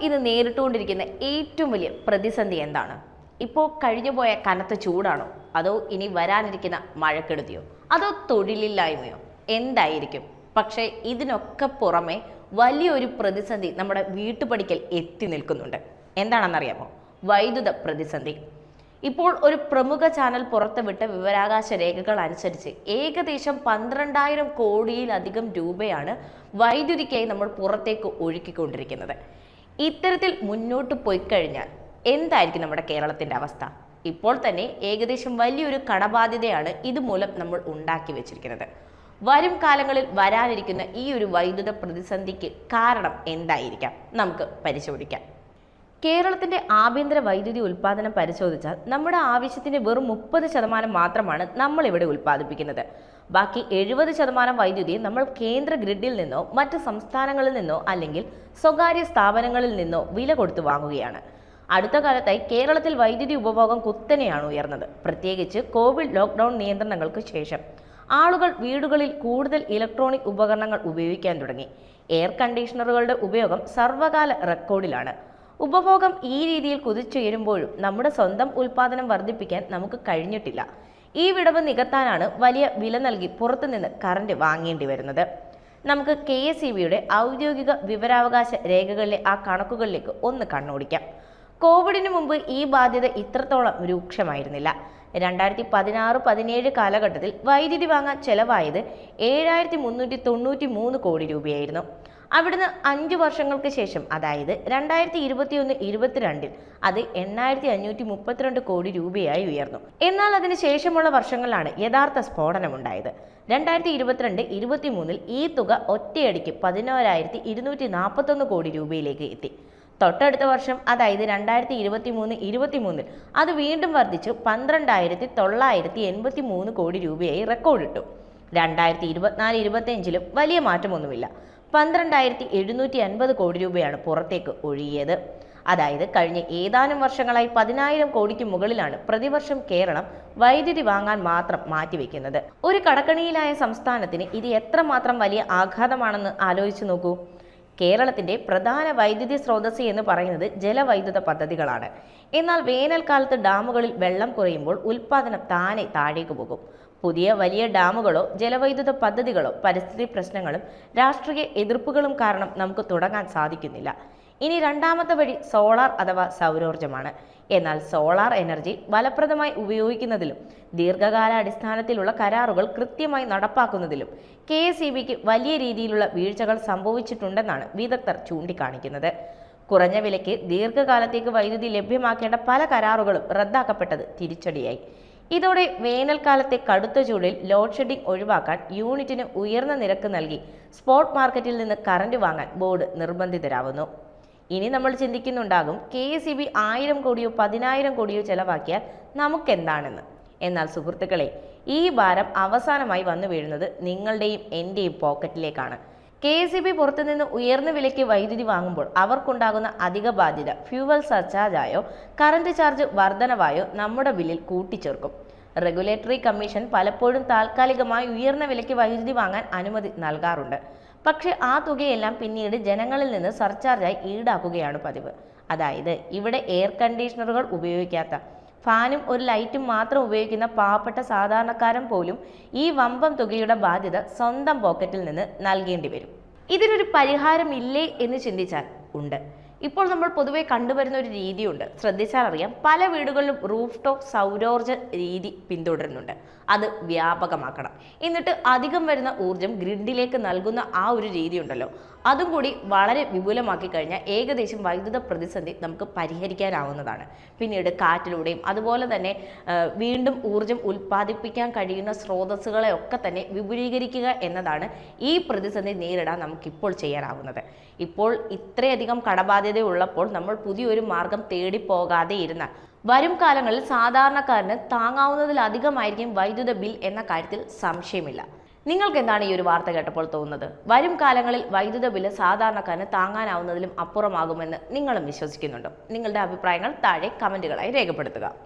ഇത് നേരിട്ടുകൊണ്ടിരിക്കുന്ന ഏറ്റവും വലിയ പ്രതിസന്ധി എന്താണ്? ഇപ്പോൾ കഴിഞ്ഞുപോയ കനത്ത ചൂടാണോ, അതോ ഇനി വരാനിരിക്കുന്ന മഴക്കെടുതിയോ, അതോ തൊഴിലില്ലായ്മയോ? എന്തായിരിക്കും? പക്ഷേ ഇതിനൊക്കെ പുറമെ വലിയൊരു പ്രതിസന്ധി നമ്മുടെ വീട്ടുപടിക്കൽ എത്തി നിൽക്കുന്നുണ്ട്. എന്താണെന്നറിയാമോ? വൈദ്യുത പ്രതിസന്ധി. ഇപ്പോൾ ഒരു പ്രമുഖ ചാനൽ പുറത്തുവിട്ട വിവരാവകാശ രേഖകൾ അനുസരിച്ച് ഏകദേശം 12,000 കോടിയിലധികം രൂപയാണ് വൈദ്യുതിക്കായി നമ്മൾ പുറത്തേക്ക് ഒഴുക്കിക്കൊണ്ടിരിക്കുന്നത്. ഇത്തരത്തിൽ മുന്നോട്ട് പോയി കഴിഞ്ഞാൽ എന്തായിരിക്കും നമ്മുടെ കേരളത്തിൻ്റെ അവസ്ഥ? ഇപ്പോൾ തന്നെ ഏകദേശം വലിയൊരു കടബാധ്യതയാണ് ഇതുമൂലം നമ്മൾ ഉണ്ടാക്കി വെച്ചിരിക്കുന്നത്. വരും കാലങ്ങളിൽ വരാനിരിക്കുന്ന ഈ ഒരു വൈദ്യുത പ്രതിസന്ധിക്ക് കാരണം എന്തായിരിക്കാം? നമുക്ക് പരിശോധിക്കാം. കേരളത്തിന്റെ ആഭ്യന്തര വൈദ്യുതി ഉൽപ്പാദനം പരിശോധിച്ചാൽ നമ്മുടെ ആവശ്യത്തിന്റെ വെറും 30% മാത്രമാണ് നമ്മൾ ഇവിടെ ഉൽപ്പാദിപ്പിക്കുന്നത്. ബാക്കി 70% വൈദ്യുതി നമ്മൾ കേന്ദ്ര ഗ്രിഡിൽ നിന്നോ മറ്റ് സംസ്ഥാനങ്ങളിൽ നിന്നോ അല്ലെങ്കിൽ സ്വകാര്യ സ്ഥാപനങ്ങളിൽ നിന്നോ വില കൊടുത്തു വാങ്ങുകയാണ്. അടുത്ത കാലത്തായി കേരളത്തിൽ വൈദ്യുതി ഉപഭോഗം കുത്തനെയാണ് ഉയർന്നത്. പ്രത്യേകിച്ച് കോവിഡ് ലോക്ക്ഡൌൺ നിയന്ത്രണങ്ങൾക്ക് ശേഷം ആളുകൾ വീടുകളിൽ കൂടുതൽ ഇലക്ട്രോണിക് ഉപകരണങ്ങൾ ഉപയോഗിക്കാൻ തുടങ്ങി. എയർ കണ്ടീഷണറുകളുടെ ഉപയോഗം സർവ്വകാല റെക്കോർഡിലാണ്. ഉപഭോഗം ഈ രീതിയിൽ കുതിച്ചുയരുമ്പോഴും നമ്മുടെ സ്വന്തം ഉൽപ്പാദനം വർദ്ധിപ്പിക്കാൻ നമുക്ക് കഴിഞ്ഞിട്ടില്ല. ഈ വിടവ് നികത്താനാണ് വലിയ വില നൽകി പുറത്തുനിന്ന് കറന്റ് വാങ്ങേണ്ടി വരുന്നത്. നമുക്ക് KSEBയുടെ ഔദ്യോഗിക വിവരാവകാശ രേഖകളിലെ ആ കണക്കുകളിലേക്ക് ഒന്ന് കണ്ണോടിക്കാം. കോവിഡിന് മുമ്പ് ഈ ബാധ്യത ഇത്രത്തോളം രൂക്ഷമായിരുന്നില്ല. 2016-17 കാലഘട്ടത്തിൽ വൈദ്യുതി വാങ്ങാൻ ചെലവായത് 7,393 കോടി രൂപയായിരുന്നു. അവിടുന്ന് 5 വർഷങ്ങൾക്ക് ശേഷം, അതായത് 2021-22 അത് 8,532 കോടി രൂപയായി ഉയർന്നു. എന്നാൽ അതിന് ശേഷമുള്ള വർഷങ്ങളിലാണ് യഥാർത്ഥ സ്ഫോടനമുണ്ടായത്. 2022-23 ഈ തുക ഒറ്റയടിക്ക് 11,241 കോടി രൂപയിലേക്ക് എത്തി. തൊട്ടടുത്ത വർഷം, അതായത് 2023-24 അത് വീണ്ടും വർദ്ധിച്ചു 12,983 കോടി രൂപയായി റെക്കോർഡിട്ടു. 2024-25 വലിയ മാറ്റമൊന്നുമില്ല. 12,750 കോടി രൂപയാണ് പുറത്തേക്ക് ഒഴുകിയത്. അതായത് കഴിഞ്ഞ ഏതാനും വർഷങ്ങളായി 10,000 കോടിക്ക് മുകളിലാണ് പ്രതിവർഷം കേരളം വൈദ്യുതി വാങ്ങാൻ മാത്രം മാറ്റിവെക്കുന്നത്. ഒരു കടക്കണിയിലായ സംസ്ഥാനത്തിന് ഇത് എത്രമാത്രം വലിയ ആഘാതമാണെന്ന് ആലോചിച്ചു നോക്കൂ. കേരളത്തിന്റെ പ്രധാന വൈദ്യുതി സ്രോതസ് എന്ന് പറയുന്നത് ജലവൈദ്യുത പദ്ധതികളാണ്. എന്നാൽ വേനൽക്കാലത്ത് ഡാമുകളിൽ വെള്ളം കുറയുമ്പോൾ ഉൽപ്പാദനം താനെ താഴേക്ക് പോകും. പുതിയ വലിയ ഡാമുകളോ ജലവൈദ്യുത പദ്ധതികളോ പരിസ്ഥിതി പ്രശ്നങ്ങളും രാഷ്ട്രീയ എതിർപ്പുകളും കാരണം നമുക്ക് തുടങ്ങാൻ സാധിക്കുന്നില്ല. ഇനി രണ്ടാമത്തെ വഴി സോളാർ അഥവാ സൗരോർജ്ജമാണ്. എന്നാൽ സോളാർ എനർജി ഫലപ്രദമായി ഉപയോഗിക്കുന്നതിലും ദീർഘകാലാടിസ്ഥാനത്തിലുള്ള കരാറുകൾ കൃത്യമായി നടപ്പാക്കുന്നതിലും KSEBക്ക് വലിയ രീതിയിലുള്ള വീഴ്ചകൾ സംഭവിച്ചിട്ടുണ്ടെന്നാണ് വിദഗ്ധർ ചൂണ്ടിക്കാണിക്കുന്നത്. കുറഞ്ഞ വിലയ്ക്ക് ദീർഘകാലത്തേക്ക് വൈദ്യുതി ലഭ്യമാക്കേണ്ട പല കരാറുകളും റദ്ദാക്കപ്പെട്ടത് തിരിച്ചടിയായി. ഇതോടെ വേനൽക്കാലത്തെ കടുത്ത ചൂടിൽ ലോഡ് ഷെഡിംഗ് ഒഴിവാക്കാൻ യൂണിറ്റിന് ഉയർന്ന നിരക്ക് നൽകി സ്പോട്ട് മാർക്കറ്റിൽ നിന്ന് കറന്റ് വാങ്ങാൻ ബോർഡ് നിർബന്ധിതരാവുന്നു. ഇനി നമ്മൾ ചിന്തിക്കുന്നുണ്ടാകും, KSEB 1000 കോടിയോ 10,000 കോടിയോ ചെലവാക്കിയാൽ നമുക്കെന്താണെന്ന്. എന്നാൽ സുഹൃത്തുക്കളെ, ഈ ഭാരം അവസാനമായി വന്നു വീഴുന്നത് നിങ്ങളുടെയും എൻ്റെയും പോക്കറ്റിലേക്കാണ്. KSEB പുറത്തുനിന്ന് ഉയർന്ന വിലയ്ക്ക് വൈദ്യുതി വാങ്ങുമ്പോൾ അവർക്കുണ്ടാകുന്ന അധിക ബാധ്യത ഫ്യൂവൽ സർചാർജായോ കറന്റ് ചാർജ് വർധനവായോ നമ്മുടെ ബില്ലിൽ കൂട്ടിച്ചേർക്കും. റെഗുലേറ്ററി കമ്മീഷൻ പലപ്പോഴും താൽക്കാലികമായി ഉയർന്ന വിലയ്ക്ക് വൈദ്യുതി വാങ്ങാൻ അനുമതി നൽകാറുണ്ട്. പക്ഷേ ആ തുകയെല്ലാം പിന്നീട് ജനങ്ങളിൽ നിന്ന് സർചാർജായി ഈടാക്കുകയാണ് പതിവ്. അതായത് ഇവിടെ എയർ കണ്ടീഷണറുകൾ ഉപയോഗിക്കാത്ത, ഫാനും ഒരു ലൈറ്റും മാത്രം ഉപയോഗിക്കുന്ന പാവപ്പെട്ട സാധാരണക്കാരൻ പോലും ഈ വമ്പം തുകയുടെ ബാധ്യത സ്വന്തം പോക്കറ്റിൽ നിന്ന് നൽകേണ്ടി വരും. ഇതിനൊരു പരിഹാരമില്ലേ എന്ന് ചിന്തിച്ചാൽ ഉണ്ട്. ഇപ്പോൾ നമ്മൾ പൊതുവെ കണ്ടുവരുന്ന ഒരു രീതിയുണ്ട്, ശ്രദ്ധിച്ചാൽ അറിയാം. പല വീടുകളിലും റൂഫ് ടോപ്പ് സൗരോർജ്ജ രീതി പിന്തുടരുന്നുണ്ട്. അത് വ്യാപകമാക്കണം. എന്നിട്ട് അധികം വരുന്ന ഊർജം ഗ്രിഡിലേക്ക് നൽകുന്ന ആ ഒരു രീതി ഉണ്ടല്ലോ, അതും കൂടി വളരെ വിപുലമാക്കി കഴിഞ്ഞാൽ ഏകദേശം വൈദ്യുത പ്രതിസന്ധി നമുക്ക് പരിഹരിക്കാനാവുന്നതാണ്. പിന്നീട് കാറ്റിലൂടെയും അതുപോലെ തന്നെ വീണ്ടും ഊർജം ഉൽപ്പാദിപ്പിക്കാൻ കഴിയുന്ന സ്രോതസ്സുകളെ ഒക്കെ തന്നെ വിപുലീകരിക്കുക എന്നതാണ് ഈ പ്രതിസന്ധി നേരിടാൻ നമുക്കിപ്പോൾ ചെയ്യാനാവുന്നത്. ഇപ്പോൾ ഇത്രയധികം കടബാധ്യത ഉള്ളപ്പോൾ നമ്മൾ പുതിയൊരു മാർഗം തേടിപ്പോകാതെ ഇരുന്നാൽ വരും കാലങ്ങളിൽ സാധാരണക്കാരന് താങ്ങാവുന്നതിലധികമായിരിക്കും വൈദ്യുത ബിൽ എന്ന കാര്യത്തിൽ സംശയമില്ല. നിങ്ങൾക്ക് എന്താണ് ഈ ഒരു വാർത്ത കേട്ടപ്പോൾ തോന്നുന്നത്? വരും കാലങ്ങളിൽ വൈദ്യുത ബില്ല് സാധാരണക്കാരന് താങ്ങാനാവുന്നതിലും അപ്പുറമാകുമെന്ന് നിങ്ങളും വിശ്വസിക്കുന്നുണ്ടോ? നിങ്ങളുടെ അഭിപ്രായങ്ങൾ താഴെ കമന്റുകളായി രേഖപ്പെടുത്തുക.